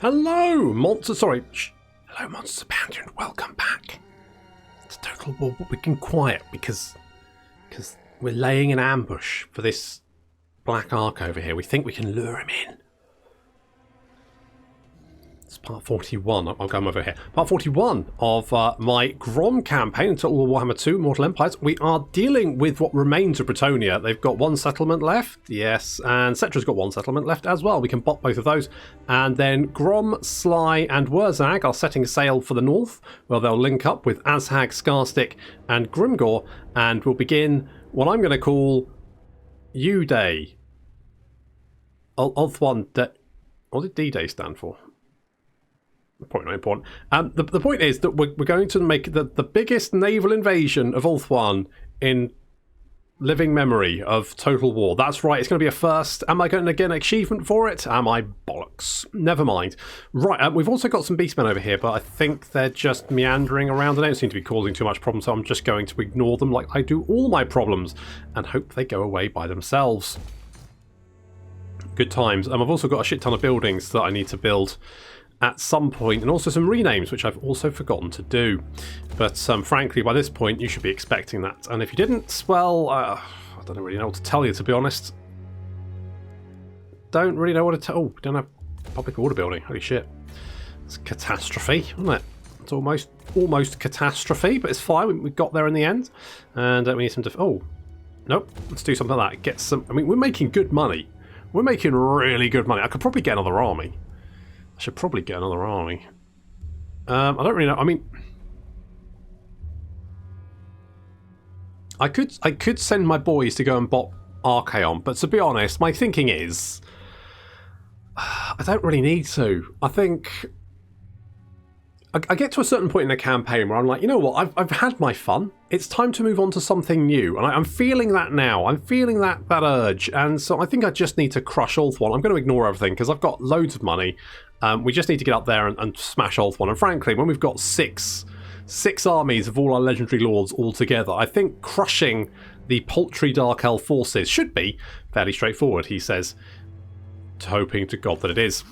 Hello, monster. Sorry. Shh. Hello, Monster Bounty, and welcome back to Total War. But we're getting quiet because we're laying an ambush for this Black Ark over here. We think we can lure him in. It's part 41. I'll go over here. Part 41 of my Grom campaign, Total War Warhammer 2, Mortal Empires. We are dealing with what remains of Bretonnia. They've got one settlement left, yes, and Cetra's got one settlement left as well. We can bot both of those. And then Grom, Sly, and Wurzag are setting sail for the north, where they'll link up with Azhag, Scarstick, and Grimgor, and we'll begin what I'm going to call U-Day. Ulthuan Day. What did D-Day stand for? Probably not important. The point is that we're going to make the biggest naval invasion of Ulthuan in living memory of Total War. That's right, it's going to be a first. Am I going to get an achievement for it? Am I bollocks? Never mind. Right, we've also got some beastmen over here, but I think they're just meandering around. They don't seem to be causing too much problem, so I'm just going to ignore them like I do all my problems and hope they go away by themselves. Good times. I've also got a shit ton of buildings that I need to build at some point, and also some renames, which I've also forgotten to do. But frankly, by this point, you should be expecting that. And if you didn't, well, I don't really know what to tell you, to be honest. Don't really know what to tell. Oh, we don't have public order building. Holy shit. It's a catastrophe, isn't it? It's almost catastrophe, but it's fine. We got there in the end. And we need some... oh, nope. Let's do something like that. Get some... I mean, we're making good money. We're making really good money. I could probably get another army. I should probably get another army. I don't really know. I mean, I could send my boys to go and bot Archaon, but to be honest, my thinking is I don't really need to. I think I get to a certain point in the campaign where I'm like, you know what? I've had my fun. It's time to move on to something new, and I'm feeling that now. I'm feeling that urge, and so I think I just need to crush Ulthuan. I'm going to ignore everything because I've got loads of money. We just need to get up there and smash Ulthuan. And frankly, when we've got six armies of all our legendary lords all together, I think crushing the paltry Dark Elf forces should be fairly straightforward, he says, hoping to God that it is.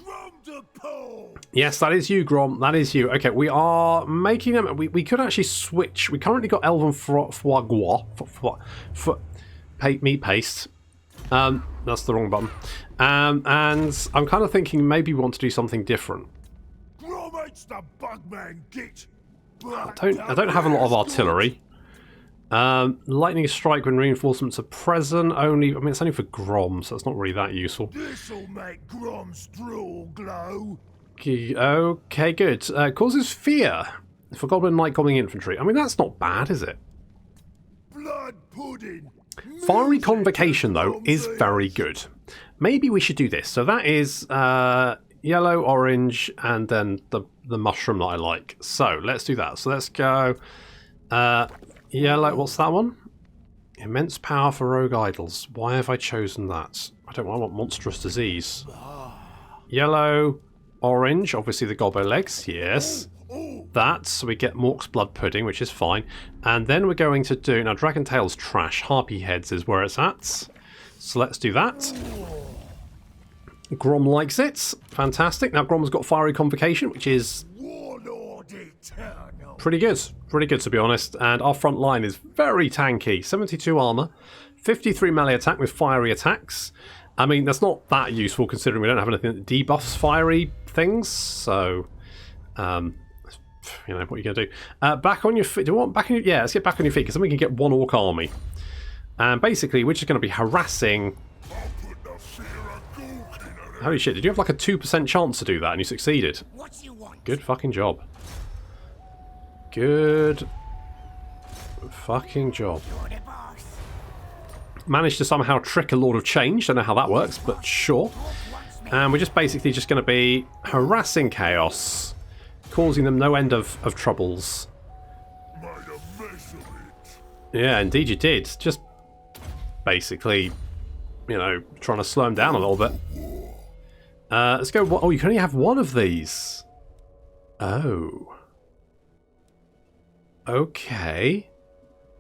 Yes, that is you, Grom. That is you. Okay, we are making them... We could actually switch. We currently got Elven foie gras. Meat paste. That's the wrong button. And I'm kind of thinking maybe we want to do something different. I don't have a lot of artillery. Lightning strike when reinforcements are present. I mean, it's only for Grom, so it's not really that useful. This'll make Grom's drool glow. Okay, good. Causes fear for Goblin Knight Goblin Infantry. I mean, that's not bad, is it? Blood pudding. Fiery Convocation, though, is very good. Maybe we should do this. So that is yellow, orange, and then the mushroom that I like. So let's do that. So let's go yellow. What's that one? Immense power for rogue idols. Why have I chosen that? I want monstrous disease. Yellow, orange, obviously the gobbo legs, yes. That, so we get Mork's blood pudding, which is fine. And then we're going to do... Now, Dragon Tail's trash. Harpy Heads is where it's at. So let's do that. Grom likes it. Fantastic. Now, Grom's got Fiery Convocation, which is pretty good. Pretty good, to be honest. And our front line is very tanky. 72 armor, 53 melee attack with fiery attacks. I mean, that's not that useful considering we don't have anything that debuffs fiery things. So, you know, what are you going to do? Back on your feet. Do you want back on your... Yeah, let's get back on your feet because then we can get one orc army. And basically, we're just going to be harassing... Holy shit, did you have like a 2% chance to do that and you succeeded? Good fucking job. Good fucking job. Managed to somehow trick a Lord of Change. Don't know how that works, but sure. And we're just basically just going to be harassing Chaos, causing them no end of troubles. Yeah, indeed you did. Just basically, you know, trying to slow them down a little bit. Let's go... Oh, you can only have one of these. Oh. Okay.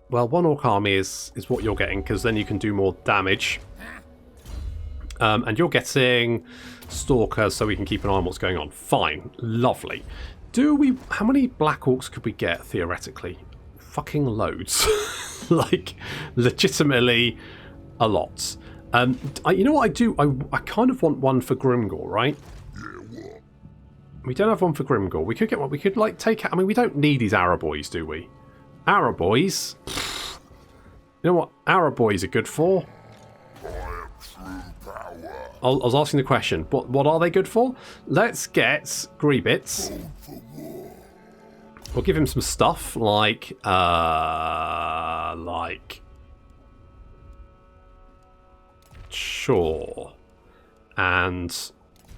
Well, one orc army is what you're getting, because then you can do more damage. And you're getting Stalker so we can keep an eye on what's going on. Fine. Lovely. How many Black Orcs could we get, theoretically? Fucking loads. Like, legitimately a lot. You know what I do? I kind of want one for Grimgor, right? We don't have one for Grimgor. We could get one. We could, like, take out... I mean, we don't need these Araboys, do we? Araboys? You know what Araboys are good for? I was asking the question. What are they good for? Let's get Greebits. We'll give him some stuff like sure, and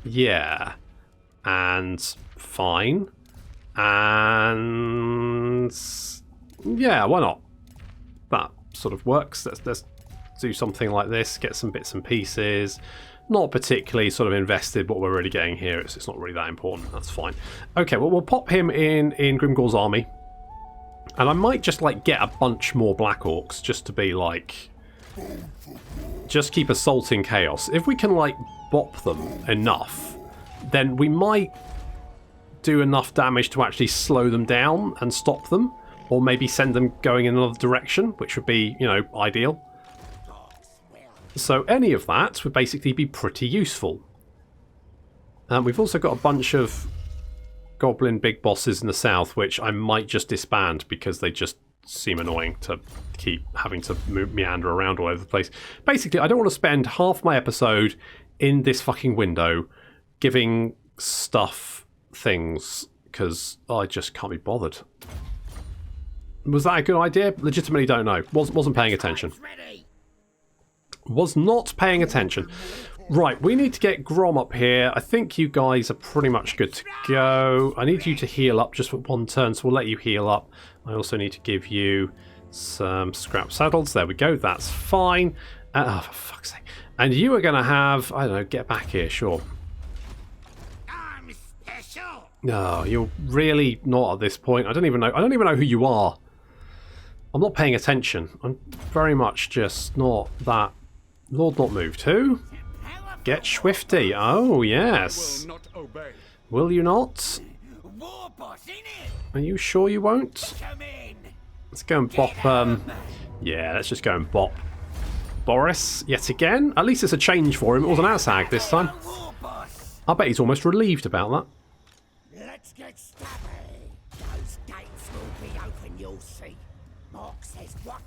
yeah, and fine, and yeah, why not? That sort of works. Let's do something like this. Get some bits and pieces. Not particularly sort of invested what we're really getting here. It's not really that important. That's fine. Okay, well, we'll pop him in Grimgor's army. And I might just, like, get a bunch more Black Orcs just to be, like... Just keep assaulting Chaos. If we can, like, bop them enough, then we might do enough damage to actually slow them down and stop them. Or maybe send them going in another direction, which would be, you know, ideal. So any of that would basically be pretty useful. We've also got a bunch of goblin big bosses in the south, which I might just disband because they just seem annoying to keep having to meander around all over the place. Basically, I don't want to spend half my episode in this fucking window giving stuff things because I just can't be bothered. Was that a good idea? Legitimately don't know. Wasn't paying attention. Was not paying attention. Right, we need to get Grom up here. I think you guys are pretty much good to go. I need you to heal up just for one turn, so we'll let you heal up. I also need to give you some scrap saddles. There we go, that's fine. Oh, for fuck's sake. And you are going to have... I don't know, get back here, sure. I'm special. No, you're really not at this point. I don't even know who you are. I'm not paying attention. I'm very much just not that... Lord not moved. Who? Get Swifty. Oh, yes. Will not obey. Will you not? War boss in it. Are you sure you won't? Come in. Let's go and bop, yeah, let's just go and bop Boris yet again. At least it's a change for him. It was an Azhag this time. War boss. I bet he's almost relieved about that. Let's get stabby. Those gates will be open, you'll see. Mark says what?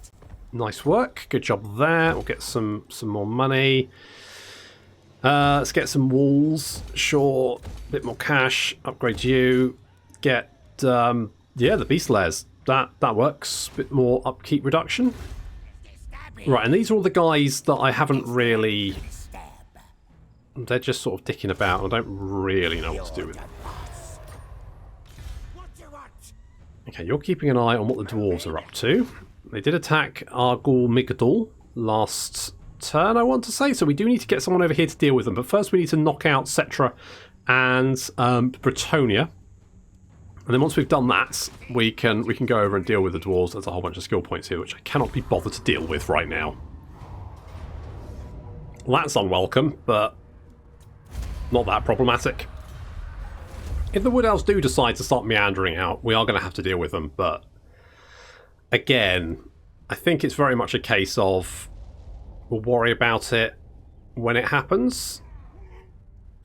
Nice work. Good job there. We'll get some more money. Let's get some walls. Sure. A bit more cash. Upgrade you. Get, yeah, the Beast Layers. That works. Bit more upkeep reduction. Right, and these are all the guys that I haven't really... They're just sort of dicking about. I don't really know what to do with them. Okay, you're keeping an eye on what the dwarves are up to. They did attack Argul Migdal last turn, I want to say, so we do need to get someone over here to deal with them. But first we need to knock out Cetra and Bretonia. And then once we've done that, we can go over and deal with the dwarves. There's a whole bunch of skill points here, which I cannot be bothered to deal with right now. Well, that's unwelcome, but not that problematic. If the Wood Elves do decide to start meandering out, we are going to have to deal with them, but again, I think it's very much a case of we'll worry about it when it happens,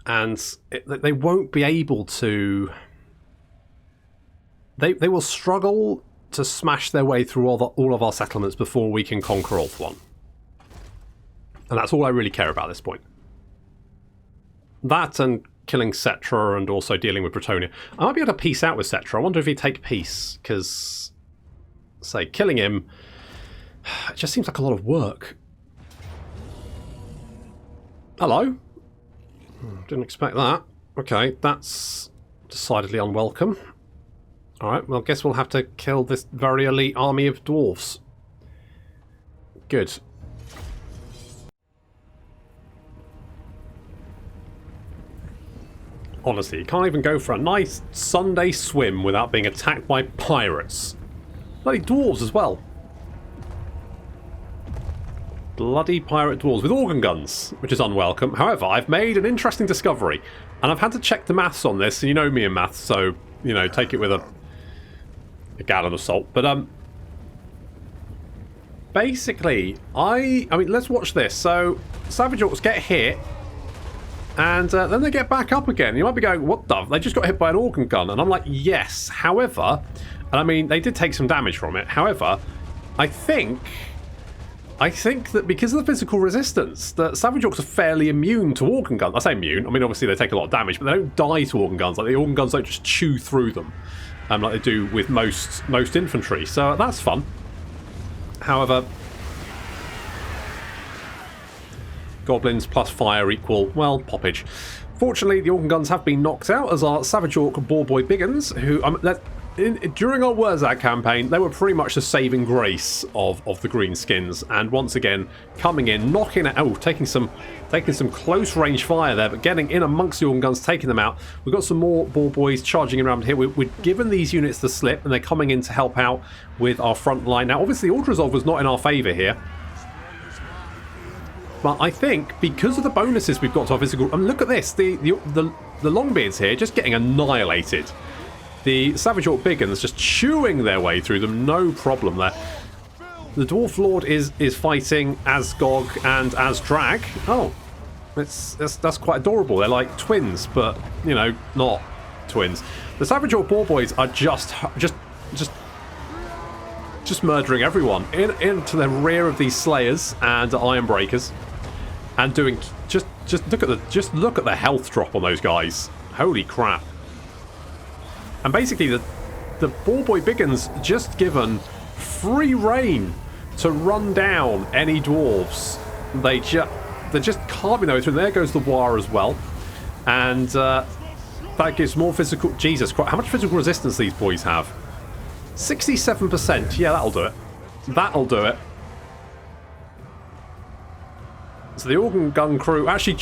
and they won't be able to... They will struggle to smash their way through all of our settlements before we can conquer Ulthuan. And that's all I really care about at this point. That and killing Cetra and also dealing with Bretonia. I might be able to peace out with Cetra. I wonder if he'd take peace, because, say, killing him, it just seems like a lot of work. Hello? Didn't expect that. Okay, that's decidedly unwelcome. Alright, well, I guess we'll have to kill this very elite army of dwarves. Good. Honestly, you can't even go for a nice Sunday swim without being attacked by pirates. Bloody dwarves as well. Bloody pirate dwarves with organ guns, which is unwelcome. However, I've made an interesting discovery, and I've had to check the maths on this, and you know me in maths, so, you know, take it with a gallon of salt. But, basically, I mean, let's watch this. So, Savage Orcs get hit, and then they get back up again. You might be going, what the? They just got hit by an organ gun. And I'm like, yes. However, and I mean, they did take some damage from it. However, I think that because of the physical resistance, that Savage Orcs are fairly immune to organ guns. I say immune. I mean, obviously they take a lot of damage, but they don't die to organ guns. Like, the organ guns don't just chew through them, like they do with most infantry. So that's fun. However, goblins plus fire equal, well, poppage. Fortunately, the organ guns have been knocked out, as our Savage Orc Boar Boy Biggins, who, during our Wurzak campaign, they were pretty much the saving grace of the green skins. And once again, coming in, knocking out, taking some close range fire there, but getting in amongst the organ guns, taking them out. We've got some more Boar Boys charging around here. We're given these units the slip, and they're coming in to help out with our front line. Now, obviously, Order Resolve was not in our favour here. But I think because of the bonuses we've got to our physical... I mean, look at this. The Longbeards here just getting annihilated. The Savage Orc Biggins just chewing their way through them. No problem there. The Dwarf Lord is fighting Asgog and Azdrag. Oh, that's quite adorable. They're like twins, but, you know, not twins. The Savage Orc Boar Boys are just murdering everyone into the rear of these Slayers and Iron Breakers, and doing just look at the health drop on those guys. Holy crap! And basically, the Boar Boy Biggins just given free reign to run down any dwarves. They're just carving their way through. There goes the War as well, and that gives more physical. Jesus Christ! How much physical resistance these boys have? 67%. Yeah, that'll do it. That'll do it. So the organ gun crew actually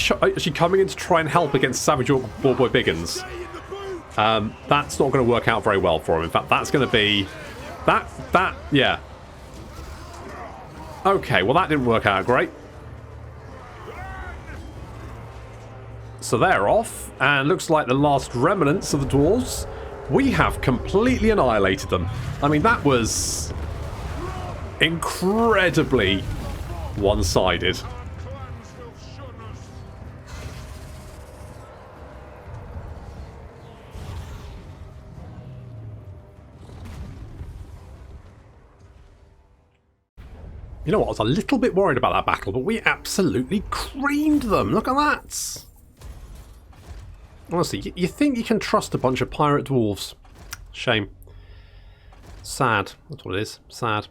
coming in to try and help against Savage Orc Boar Boy Biggins. That's not going to work out very well for him. In fact, that's going to be... yeah. Okay, well that didn't work out great. So they're off, and looks like the last remnants of the dwarves. We have completely annihilated them. I mean, that was incredibly one-sided. You know what, I was a little bit worried about that battle, but we absolutely creamed them. Look at that. Honestly, you think you can trust a bunch of pirate dwarves? Shame. Sad. That's what it is. Sad.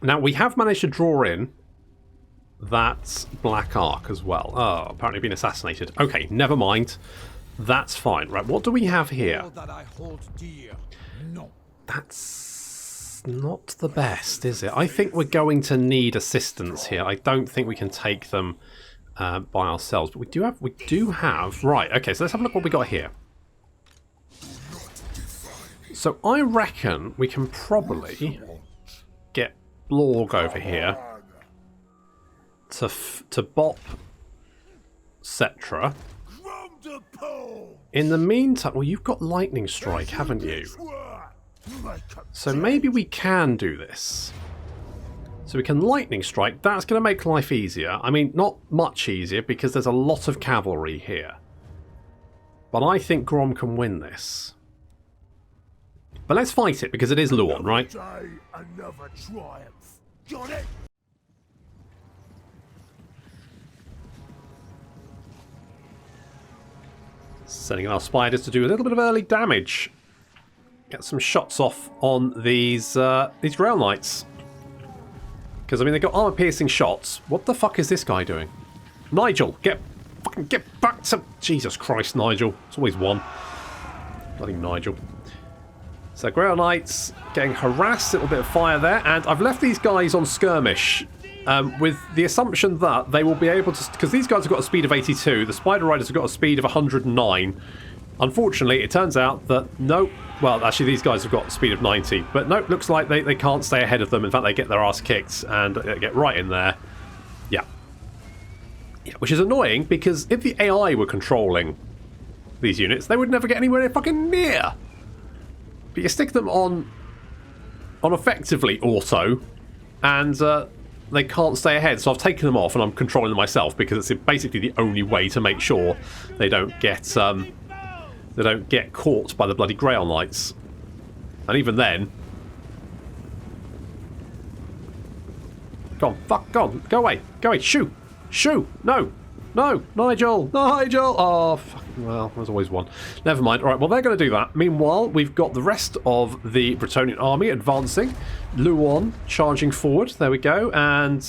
Now, we have managed to draw in that Black Ark as well. Oh, apparently been assassinated. Okay, never mind. That's fine. Right, what do we have here? That's not the best, is it? I think we're going to need assistance here. I don't think we can take them by ourselves, but we do have right. Okay, so let's have a look what we got here. So I reckon we can probably get Blorg over here to bop Cetra. In the meantime, well, you've got Lightning Strike, haven't you? So maybe we can do this. So we can Lightning Strike. That's going to make life easier. I mean, not much easier because there's a lot of cavalry here. But I think Grom can win this. But let's fight it because it is Luon, right? Another triumph. Got it? Sending our spiders to do a little bit of early damage. Get some shots off on these Grail Knights. Because, I mean, they got armor-piercing shots. What the fuck is this guy doing? Nigel, get back to... Jesus Christ, Nigel. It's always one. Bloody Nigel. So, Grail Knights getting harassed. A little bit of fire there. And I've left these guys on skirmish with the assumption that they will be able to... Because these guys have got a speed of 82. The Spider Riders have got a speed of 109. Unfortunately, it turns out that no. Well, actually, these guys have got a speed of 90, but no, looks like they can't stay ahead of them. In fact, they get their ass kicked and get right in there. Yeah. Which is annoying, because if the AI were controlling these units, they would never get anywhere fucking near. But you stick them on effectively auto, and they can't stay ahead. So I've taken them off, and I'm controlling them myself, because it's basically the only way to make sure they don't get caught by the bloody Grail Knights. And even then... Go on, fuck, go on, go away, shoo! Shoo! No! No! Nigel! Nigel! Oh, fuck. Well, there's always one. Never mind. Alright, well, they're going to do that. Meanwhile, we've got the rest of the Bretonnian army advancing. Luon charging forward. There we go. And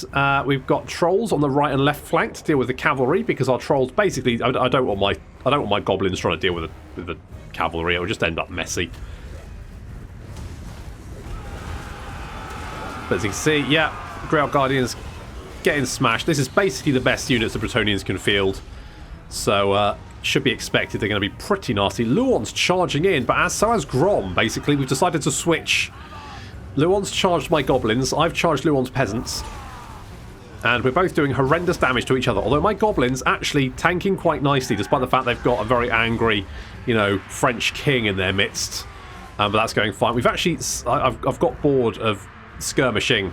we've got trolls on the right and left flank to deal with the cavalry, because our trolls basically... I don't want my goblins trying to deal with the cavalry. It will just end up messy. But as you can see, yeah, Grail Guardians getting smashed. This is basically the best units the Bretonnians can field. So, should be expected they're going to be pretty nasty. Luon's charging in, but so has Grom, basically. We've decided to switch. Luon's charged my goblins. I've charged Luon's peasants. And we're both doing horrendous damage to each other. Although my goblins actually tanking quite nicely, despite the fact they've got a very angry, French king in their midst. But that's going fine. We've actually... I've got bored of skirmishing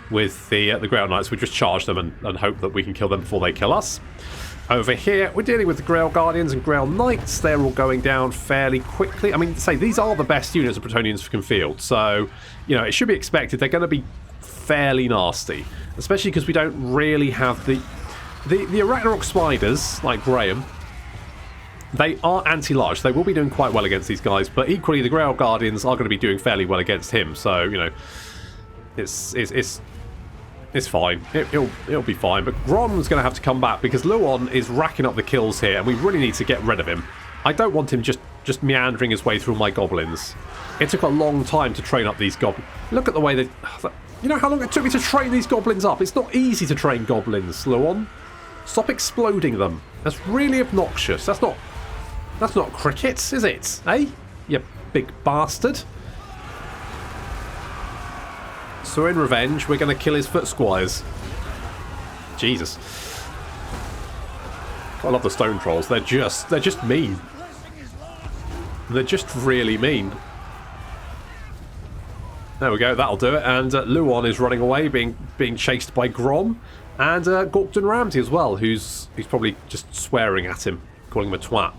with the Grail Knights. We just charge them and hope that we can kill them before they kill us. Over here, we're dealing with the Grail Guardians and Grail Knights. They're all going down fairly quickly. I mean, these are the best units the Bretonnians can field. So, it should be expected they're going to be fairly nasty. Especially because we don't really have the Arachnarok Spiders, like Graham. They are anti-large. They will be doing quite well against these guys. But equally, the Grail Guardians are going to be doing fairly well against him. So, it's fine. It'll be fine. But Grom's going to have to come back, because Luon is racking up the kills here, and we really need to get rid of him. I don't want him just meandering his way through my goblins. It took a long time to train up these goblins. Look at the way they... You know how long it took me to train these goblins up? It's not easy to train goblins, Luon. Stop exploding them. That's really obnoxious. That's not cricket, is it? Eh? You big bastard. So in revenge, we're going to kill his foot squires. Jesus. I love the stone trolls. They're just mean. They're just really mean. There we go. That'll do it. And Luon is running away, being chased by Grom, and Gorkton Ramsey as well, who's probably just swearing at him, calling him a twat.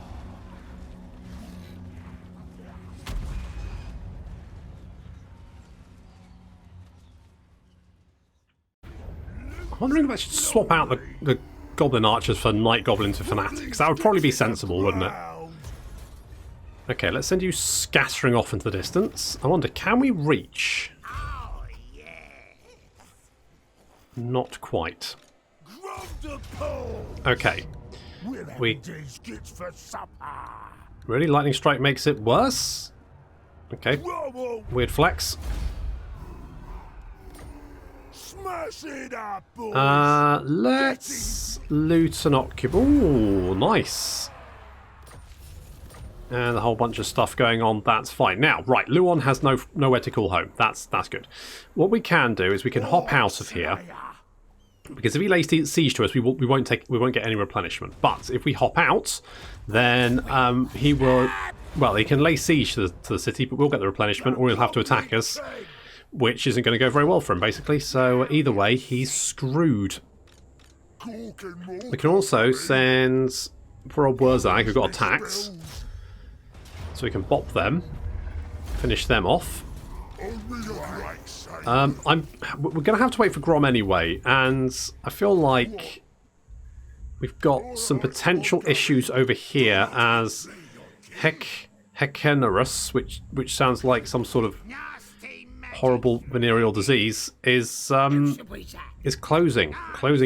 I'm wondering if I should swap out the Goblin Archers for Night Goblins and Fanatics. That would probably be sensible, wouldn't it? Okay, let's send you scattering off into the distance. I wonder, can we reach? Oh, yes. Not quite. Grab the pole. Okay. We'll have We- these kids for supper. Really? Lightning Strike makes it worse? Okay. Whoa, Weird flex. smash it up, boys. Let's loot and occupy. Ooh, nice. And a whole bunch of stuff going on. That's fine. Now, right, Luon has nowhere to call home. That's good. What we can do is we can hop out of here, because if he lays siege to us, we won't get any replenishment. But if we hop out, then he will. Well, he can lay siege to the city, but we'll get the replenishment, or he'll have to attack us, which isn't going to go very well for him, basically. So either way, he's screwed. We can also send for a Wurzag who got attacked, so we can bop them, finish them off. We're going to have to wait for Grom anyway, and I feel like we've got some potential issues over here as Hecanerus, which sounds like some sort of horrible venereal disease, is closing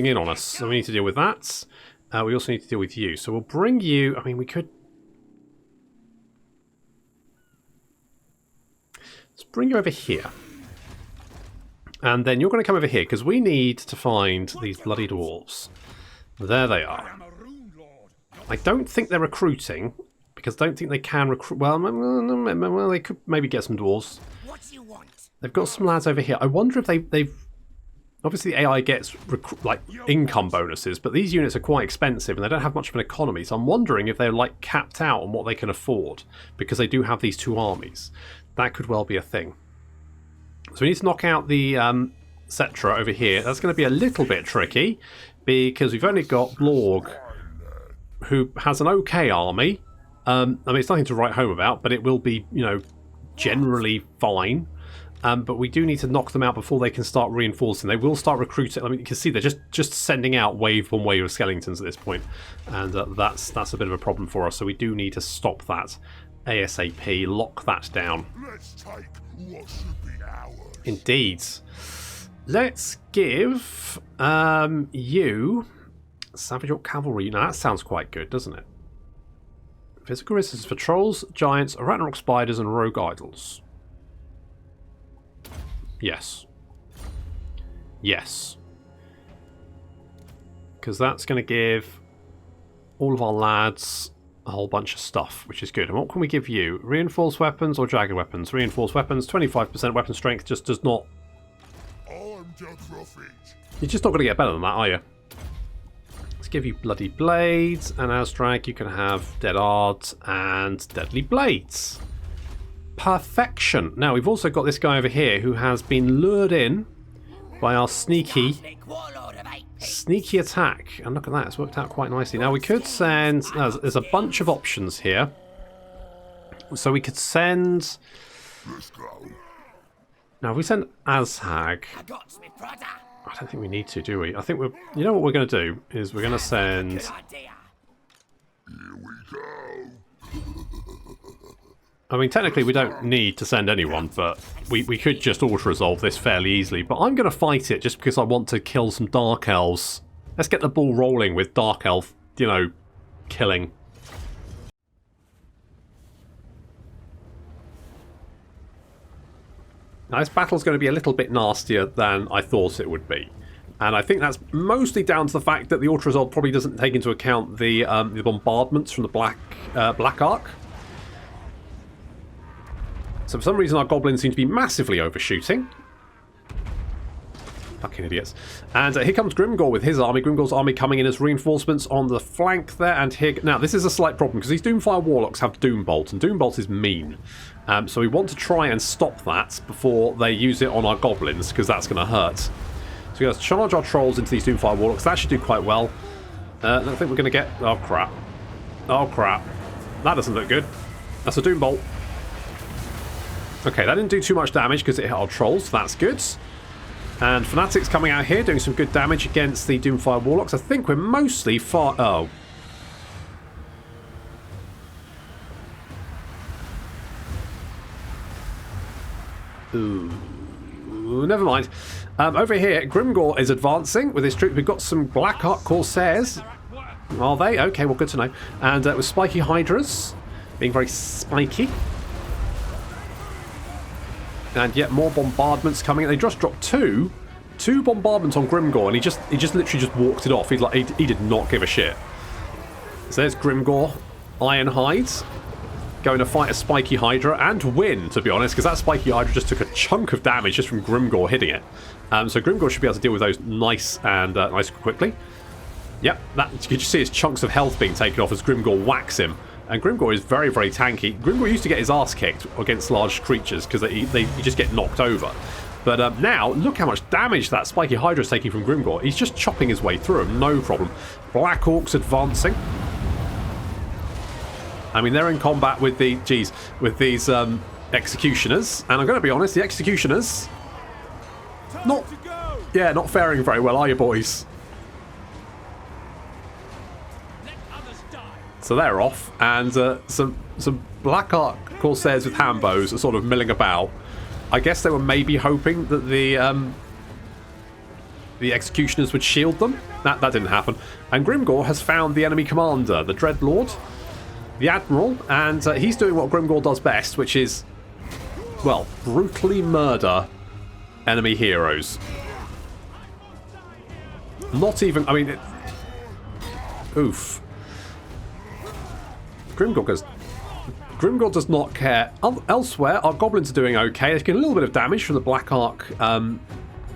in on us. So we need to deal with that. We also need to deal with you. So we'll bring you. I mean, we could. Let's bring you over here. And then you're going to come over here, because we need to find these bloody dwarves. There they are. I don't think they're recruiting, because I don't think they can recruit. Well, they could maybe get some dwarves. What do you want? They've got some lads over here. I wonder if they've... Obviously, the AI gets like income bonuses, but these units are quite expensive and they don't have much of an economy. So I'm wondering if they're like capped out on what they can afford because they do have these 2 armies. That could well be a thing. So we need to knock out the Cetra over here. That's going to be a little bit tricky because we've only got Blorg, who has an okay army. I mean, it's nothing to write home about, but it will be, you know, generally fine. But we do need to knock them out before they can start reinforcing. They will start recruiting. I mean, you can see they're just sending out wave upon wave of skeletons at this point, and that's a bit of a problem for us. So we do need to stop that ASAP. Lock that down. Let's take what should be ours. Indeed. Let's give you Savage Orc Cavalry. Now that sounds quite good, doesn't it? Physical resistance for trolls, giants, Ragnarok spiders, and rogue idols. Yes. Yes. Because that's going to give all of our lads a whole bunch of stuff, which is good. And what can we give you? Reinforced weapons or jagged weapons? Reinforced weapons, 25% weapon strength just does not... I'm the prophet. You're just not going to get better than that, are you? Let's give you Bloody Blades, and as drag you can have Dead Art and Deadly Blades. Perfection. Now we've also got this guy over here who has been lured in by our sneaky attack, and look at that, it's worked out quite nicely. Now we could send, there's a bunch of options here, so we could send, Let's go. now if we send Azhag, I got me, brother. I don't think we need to, do we? I think we're, you know what we're going to do is we're going to send, Good idea. Here we go. I mean, technically we don't need to send anyone, but we could just auto-resolve this fairly easily. But I'm going to fight it just because I want to kill some Dark Elves. Let's get the ball rolling with Dark Elf, you know, killing. Now this battle's going to be a little bit nastier than I thought it would be. And I think that's mostly down to the fact that the auto-resolve probably doesn't take into account the bombardments from the Black Ark. So for some reason our goblins seem to be massively overshooting. Fucking idiots. And here comes Grimgor with his army. Grimgor's army coming in as reinforcements on the flank there. And here, now this is a slight problem because these Doomfire Warlocks have Doombolt, and Doombolt is mean. So we want to try and stop that before they use it on our goblins, because that's going to hurt. So we're going to charge our trolls into these Doomfire Warlocks. That should do quite well. I think we're going to get... Oh crap. Oh crap. That doesn't look good. That's a Doombolt. Okay, that didn't do too much damage because it hit our trolls, so that's good. And Fanatics coming out here, doing some good damage against the Doomfire Warlocks. I think we're mostly far... Oh. Ooh. Never mind. Over here, Grimgor is advancing with his troops. We've got some Black Ark Corsairs. Are they? Okay, well, good to know. And with Spiky Hydras, being very spiky. And yet more bombardments coming. They just dropped two bombardments on Grimgor, and he just literally just walked it off. He did not give a shit. So there's Grimgor, Ironhide, going to fight a Spiky Hydra and win, to be honest, because that Spiky Hydra just took a chunk of damage just from Grimgor hitting it. So Grimgor should be able to deal with those nice and quickly. Yep, that you see his chunks of health being taken off as Grimgor whacks him. And Grimgor is very, very tanky. Grimgor used to get his ass kicked against large creatures because they just get knocked over. But now, look how much damage that Spiky Hydra is taking from Grimgor. He's just chopping his way through him, no problem. Black Orcs advancing. I mean, they're in combat with these Executioners. And I'm going to be honest, the Executioners... not faring very well, are you, boys? So they're off, and some Black Ark Corsairs with handbows are sort of milling about. I guess they were maybe hoping that the Executioners would shield them. That didn't happen. And Grimgor has found the enemy commander, the Dreadlord, the Admiral, and he's doing what Grimgor does best, which is, well, brutally murder enemy heroes. Not even, I mean, oof. Grimgor goes Grimgor does not care. Elsewhere, our goblins are doing okay. They're getting a little bit of damage from the Black Ark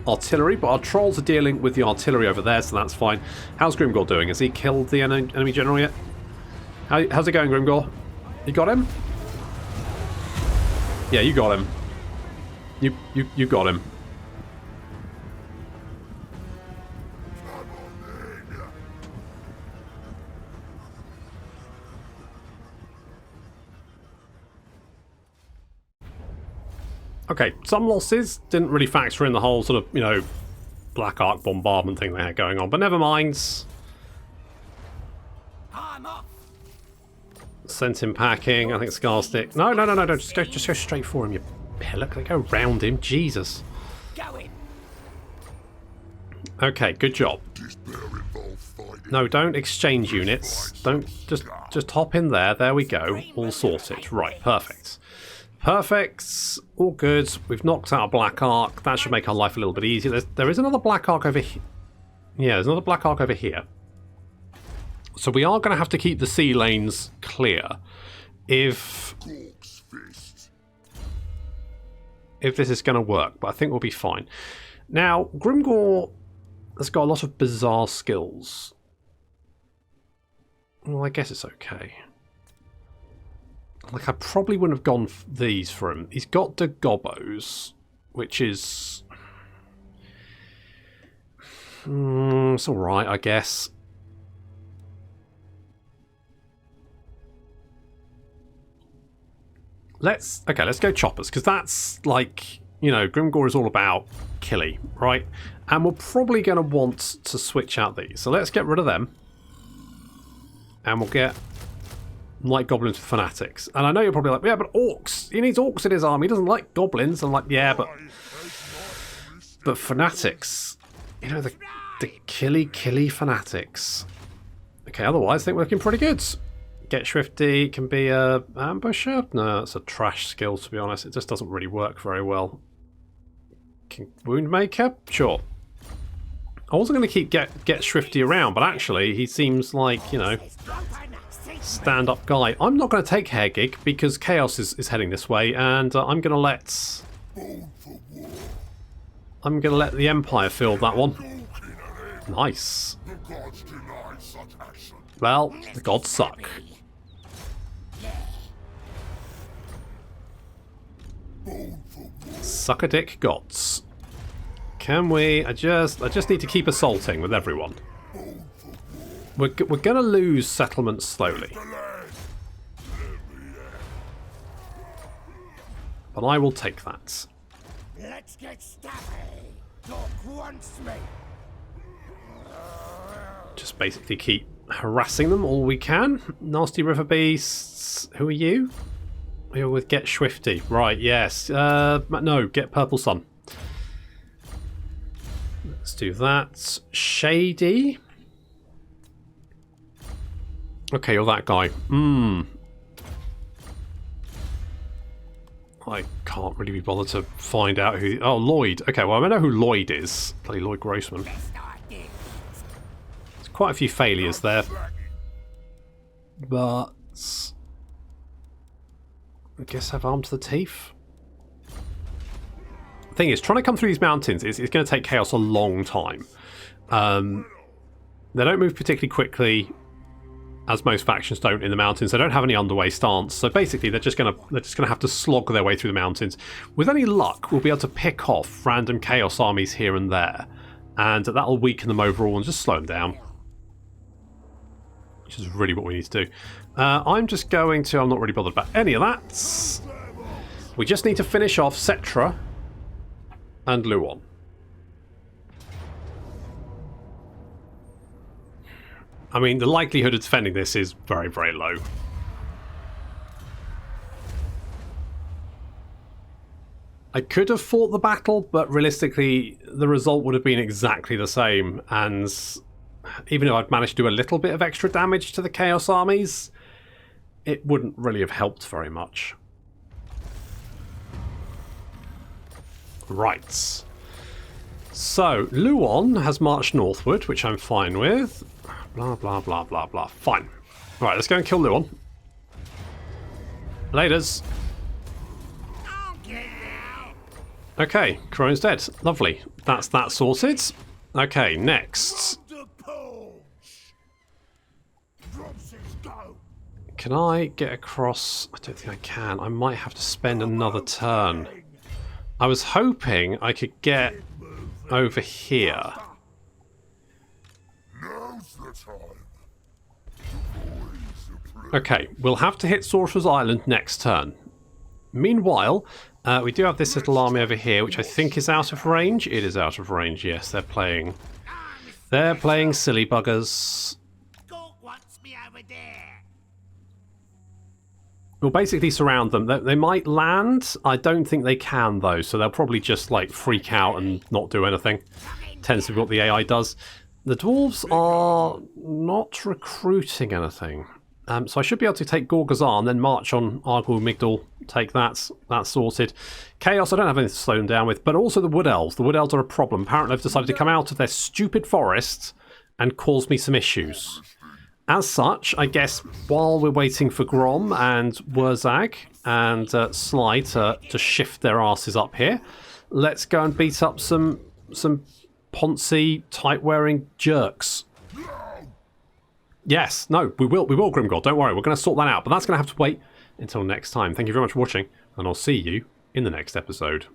artillery, but our trolls are dealing with the artillery over there, so that's fine. How's Grimgor doing? Has he killed the enemy general yet? How's it going, Grimgor? You got him? Yeah, you got him. You got him. Okay, some losses didn't really factor in the whole sort of, you know, Black Ark bombardment thing they had going on, but never mind. I'm off. Sent him packing. I think Scarstick. No, just go straight for him, you pillock. Go round him. Jesus. Going. Okay, good job. Despair involved fighting. No, don't exchange units. Don't just hop in there. There we go. All sorted. Right, perfect. Perfect. All good. We've knocked out a Black Ark. That should make our life a little bit easier. There is another Black Ark over here. Yeah, there's another Black Ark over here. So we are going to have to keep the sea lanes clear if this is going to work, but I think we'll be fine. Now, Grimgor has got a lot of bizarre skills. Well, I guess it's okay. Like, I probably wouldn't have gone these for him. He's got the Gobos, which is... it's alright, I guess. Let's go choppers, because that's like, you know, Grimgor is all about killy, right? And we're probably going to want to switch out these. So let's get rid of them. And we'll get light goblins for fanatics. And I know you're probably like, yeah, but orcs. He needs orcs in his army. He doesn't like goblins. I'm like, yeah, but fanatics. You know, the killy fanatics. Okay, otherwise I think we're looking pretty good. Get Swifty can be a ambusher. No, it's a trash skill, to be honest. It just doesn't really work very well. Woundmaker? Sure. I wasn't going to keep get Swifty around, but actually he seems like, you know, stand-up guy. I'm not going to take Hairgig because Chaos is heading this way, and I'm going to let the Empire field that one. Nice. Well, the gods suck. Suck a dick gods. Can we? I just need to keep assaulting with everyone. We're gonna lose settlements slowly, but I will take that. Let's get stabbing. Doc wants me. Just basically keep harassing them all we can. Nasty river beasts. Who are you? You're with Get Swifty. Right, yes. No, get Purple Sun. Let's do that. Shady. Okay, you're that guy. I can't really be bothered to find out who... Oh, Lloyd. Okay, well, I know who Lloyd is. Bloody Lloyd Grossman. There's quite a few failures there. But... I guess have armed to the teeth. The thing is, trying to come through these mountains is going to take Chaos a long time. They don't move particularly quickly, as most factions don't in the mountains. They don't have any underway stance, so basically they're just going to have to slog their way through the mountains. With any luck, we'll be able to pick off random Chaos armies here and there, and that'll weaken them overall and just slow them down. Which is really what we need to do. I'm just going to... I'm not really bothered about any of that. We just need to finish off Cetra and Luon. I mean, the likelihood of defending this is very, very low. I could have fought the battle, but realistically, the result would have been exactly the same, and even though I'd managed to do a little bit of extra damage to the Chaos armies, it wouldn't really have helped very much. Right. So, Luon has marched northward, which I'm fine with. Blah, blah, blah, blah, blah. Fine. Right, let's go and kill Luon. Laters. Okay, Crone's dead. Lovely. That's that sorted. Okay, next. Can I get across? I don't think I can. I might have to spend another turn. I was hoping I could get over here. Now's the time. Okay, we'll have to hit Sorcerer's Island next turn. Meanwhile, we do have this little army over here, which I think is out of range. It is out of range, yes. They're playing silly buggers. We'll basically surround them. They might land. I don't think they can, though, so they'll probably just, like, freak out and not do anything. Tends to be what the AI does. The dwarves are not recruiting anything. So I should be able to take Gorgazan, then march on Argul Migdal, take that. That's sorted. Chaos, I don't have anything to slow them down with, but also the Wood Elves. The Wood Elves are a problem. Apparently they've decided to come out of their stupid forest and cause me some issues. As such, I guess while we're waiting for Grom and Wurzag and Sly to shift their asses up here, let's go and beat up some poncy, tight-wearing jerks. Yes, no, we will, Grimgod, don't worry, we're going to sort that out, but that's going to have to wait until next time. Thank you very much for watching, and I'll see you in the next episode.